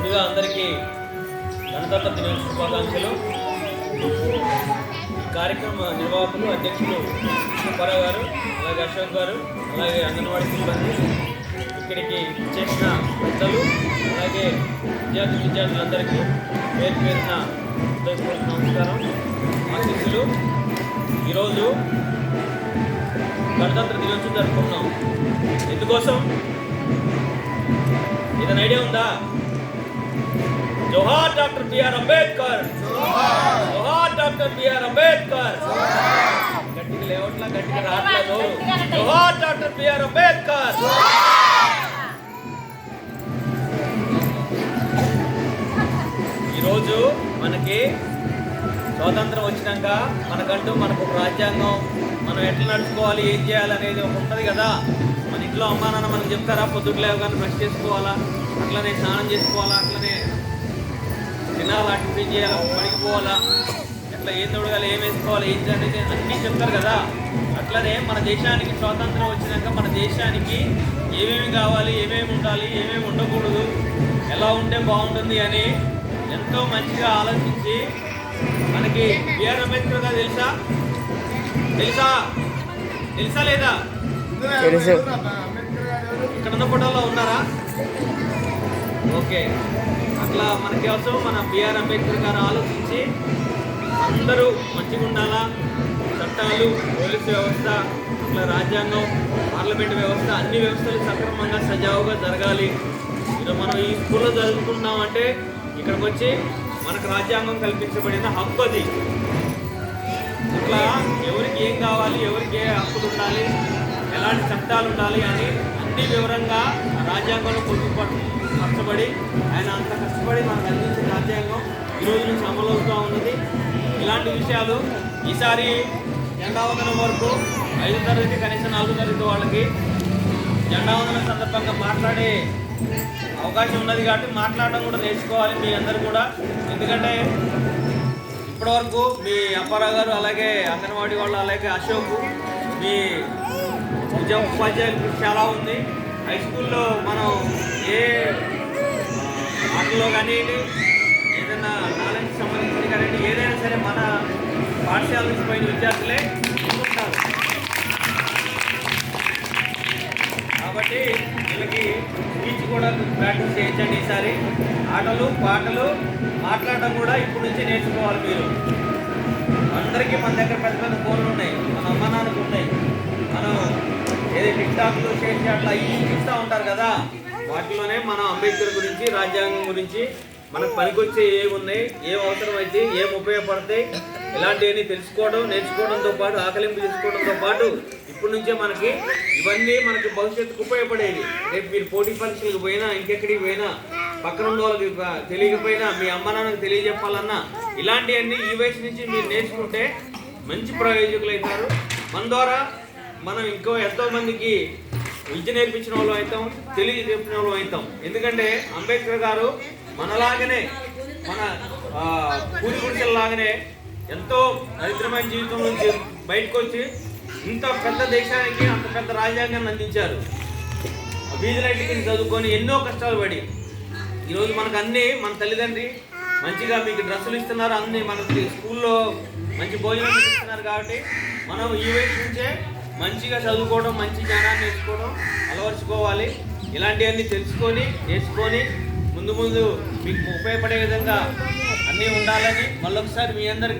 ముందుగా అందరికీ గణతంత్ర దిన శుభాకాంక్షలు. కార్యక్రమ నిర్వాహకులు అధ్యక్షులు సుబ్బారావు గారు, అలాగే అశోక్ గారు, అలాగే అంగన్వాడీ సిబ్బంది, ఇక్కడికి చేసిన పెద్దలు, అలాగే విద్యార్థులందరికీ పేరు పేరున హృదయపూర్వక నమస్కారం, ఆశీస్సులు. ఈరోజు గణతంత్ర దినోత్సవం జరుపుకున్నాం. ఎందుకోసం ఏదైనా ఐడియా ఉందా? జోహార్ డాక్టర్ బిఆర్ అంబేద్కర్, జోహార్ డాక్టర్ బిఆర్ అంబేద్కర్. గట్టిగా లేవట్లా, గట్టిగా రావట్లేదు. జోహార్ డాక్టర్ బిఆర్ అంబేద్కర్. ఈరోజు మనకి స్వాతంత్రం వచ్చినాక మనకంటూ మనకు ఒక రాజ్యాంగం, మనం ఎట్లా నడుచుకోవాలి, ఏం చేయాలి అనేది ఒక ఉంటుంది కదా. మన ఇంట్లో అమ్మా నాన్న మనకు చెప్తారా, పొద్దుకు లేవగానే బ్రష్ చేసుకోవాలా, అట్లనే స్నానం చేసుకోవాలా, అట్లనే తినాలా, టిఫిన్ చేయాలా, పడిపోవాలా, ఎట్లా ఏం తొడగాలి, ఏం వేసుకోవాలి, ఏం చేయాలి అన్నీ చెప్తారు కదా. అట్లనే మన దేశానికి స్వాతంత్రం వచ్చినాక మన దేశానికి ఏమేమి కావాలి, ఏమేమి ఉండాలి, ఏమేమి ఉండకూడదు, ఎలా ఉంటే బాగుంటుంది అని ఎంతో మంచిగా ఆలోచించి మనకి బిఆర్ అంబేద్కర్ గారు తెలుసా తెలుసా తెలుసా లేదా? ఇక్కడ ఉన్న ఫోటోలో ఉన్నారా? ఓకే. అట్లా మన కోసం మన బిఆర్ అంబేద్కర్ గారు ఆలోచించి అందరూ మంచిగా ఉండాలా, చట్టాలు, పోలీసు వ్యవస్థ, అట్లా రాజ్యాంగం, పార్లమెంట్ వ్యవస్థ, అన్ని వ్యవస్థలు సక్రమంగా సజావుగా జరగాలి. ఈరోజు మనం ఈ స్కూల్లో చదువుకుంటున్నామంటే ఇక్కడికి వచ్చి మనకు రాజ్యాంగం కల్పించబడిన హక్కు అది. ఇట్లా ఎవరికి ఏం కావాలి, ఎవరికి ఏ హక్కులు ఉండాలి, ఎలాంటి చట్టాలు ఉండాలి అని అన్ని వివరంగా రాజ్యాంగంలో పొందుపరచబడి ఆయన అంత కష్టపడి మనకు అందించిన రాజ్యాంగం ఈరోజు నుంచి అమలవుతూ ఉన్నది. ఇలాంటి విషయాలు ఈసారి జెండా వందనం వరకు 5వ తరగతి కనీసం 4వ తరగతి వాళ్ళకి జెండా వందనం సందర్భంగా మాట్లాడే అవకాశం ఉన్నది కాబట్టి మాట్లాడడం కూడా నేర్చుకోవాలి మీ అందరూ కూడా. ఎందుకంటే ఇప్పటివరకు మీ అప్పారావు గారు, అలాగే అంగన్వాడీ వాళ్ళు, అలాగే అశోక్, మీ ఉపాధ్యాయులు చాలా ఉంది. హై స్కూల్లో మనం ఏ ఆటల్లో కానివ్వండి, ఏదైనా నాలెడ్జ్ సంబంధించి కానివ్వండి, ఏదైనా సరే మన పాఠశాల నుంచి పోయిన విద్యార్థులే ఉంటారు. కాబట్టి వీళ్ళకి స్పీచ్ కూడా ప్రాక్టీస్ చేయించండి. ఈసారి ఆటలు, పాటలు, మాట్లాడడం కూడా ఇప్పటి నుంచి నేర్చుకోవాలి మీరు. అందరికీ మన దగ్గర పెద్ద పెద్ద ఫోన్లు ఉన్నాయి, మన అమ్మ నాన్నకు ఉన్నాయి. మనం ఏదో టిక్టాక్లు చేసి అట్లా ఇస్తూ ఉంటారు కదా, వాటిలోనే మనం అంబేద్కర్ గురించి, రాజ్యాంగం గురించి, మనకు పనికొచ్చే ఏమి ఉన్నాయి, ఏం అవసరం అయితే, ఏం ఉపయోగపడతాయి, ఇలాంటివన్నీ తెలుసుకోవడం, నేర్చుకోవడంతో పాటు ఆకలింపు చేసుకోవడంతో పాటు ఇప్పటి నుంచే మనకి ఇవన్నీ మనకి భవిష్యత్తుకు ఉపయోగపడేది. రేపు మీరు పోటీ పరీక్షలకు పోయినా, ఇంకెక్కడికి పోయినా, పక్కన ఉన్న వాళ్ళకి తెలియకపోయినా, మీ అమ్మ నాన్నకు తెలియజెప్పాలన్నా ఇలాంటివన్నీ ఈ వయసు నుంచి మీరు నేర్చుకుంటే మంచి ప్రయోజకులు అవుతారు. మన ద్వారా మనం ఇంకో ఎంతో మందికి విద్య నేర్పించిన వాళ్ళు అవుతాం, తెలియజెప్పిన వాళ్ళు అవుతాం. ఎందుకంటే అంబేద్కర్ గారు మనలాగనే, మన కూలి గుడిసెల్లాగానే ఎంతో దరిద్రమైన జీవితం నుంచి బయటకు వచ్చి ఇంత పెద్ద దేశానికి అంత పెద్ద రాజ్యాంగాన్ని అందించారు. వీధులైట్ కింద చదువుకొని ఎన్నో కష్టాలు పడి ఈరోజు మనకు అన్నీ మన తల్లిదండ్రి మంచిగా మీకు డ్రెస్సులు ఇస్తున్నారు, అన్నీ మనకి స్కూల్లో మంచి భోజనం ఇస్తున్నారు. కాబట్టి మనం ఈ వయసు నుంచే మంచిగా చదువుకోవడం, మంచి జ్ఞానాన్ని నేర్చుకోవడం అలవర్చుకోవాలి. ఇలాంటివన్నీ తెలుసుకొని నేర్చుకొని ముందు ముందు మీకు ఉపయోగపడే విధంగా అన్నీ ఉండాలని మళ్ళొకసారి మీ అందరికీ